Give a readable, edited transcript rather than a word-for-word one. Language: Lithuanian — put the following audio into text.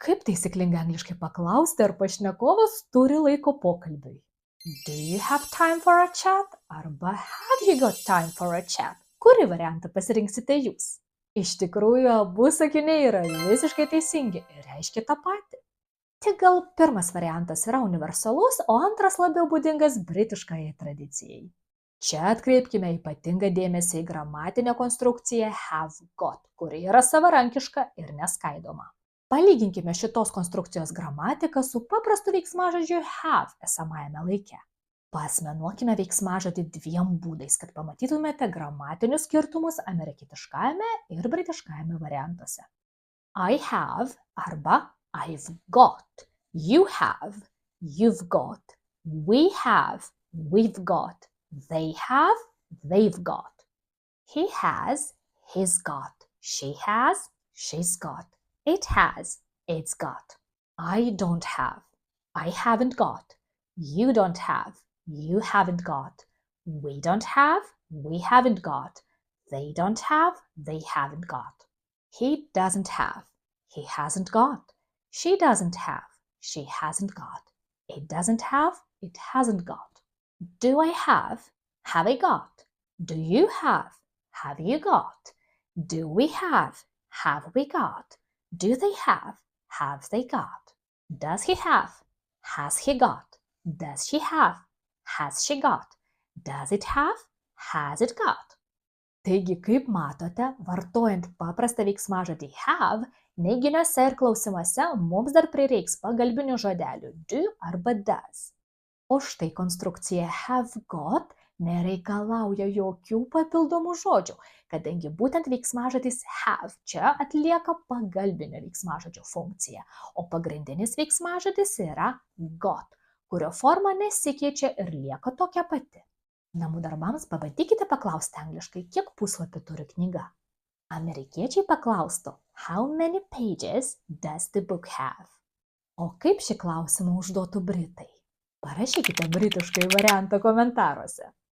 Kaip taisyklingai angliškai paklausti, ar pašnekovas turi laiko pokalbiui? Do you have time for a chat? Arba have you got time for a chat? Kurį variantą pasirinksite jūs? Iš tikrųjų, abu sakiniai yra visiškai teisingi ir reiškia tą patį. Tik gal pirmas variantas yra universalus, o antras labiau būdingas britiškajai tradicijai. Čia atkreipkime ypatingą dėmesį į gramatinę konstrukciją have got, kuri yra savarankiška ir neskaidoma. Palyginkime šitos konstrukcijos gramatiką su paprastu veiksmažodžiu have esamajame laike. Paasmenuokime veiksmažodį dviem būdais, kad pamatytumėte gramatinius skirtumus amerikietiškajame ir britiškajame variantuose. I have arba I've got, you have, you've got, we have, we've got, they have, they've got, he has, he's got, she has, she's got, it has, it's got, I don't have, I haven't got, you don't have, you haven't got, we don't have, we haven't got, they don't have, they haven't got, he doesn't have, he hasn't got, she doesn't have, she hasn't got, it doesn't have, it hasn't got. Do I have I got? Do you have you got? Do we have we got? Do they have they got? Does he have, has he got? Does she have, has she got? Does it have, has it got? Taigi, kaip matote, vartojant paprastą veiksmažodį have, neiginiuose ir klausimuose mums dar prireiks pagalbinių žodelių do arba does. O štai konstrukcija have got nereikalauja jokių papildomų žodžių, kadangi būtent veiksmažodis have čia atlieka pagalbinio veiksmažodžio funkciją, o pagrindinis veiksmažodis yra got, kurio forma nesikeičia ir lieka tokia pati. Namų darbams pabandykite paklausti angliškai, kiek puslapių turi knyga. Amerikiečiai paklaustų, how many pages does the book have? O kaip šį klausimą užduotų britai? Parašykite britiškai variantą komentaruose.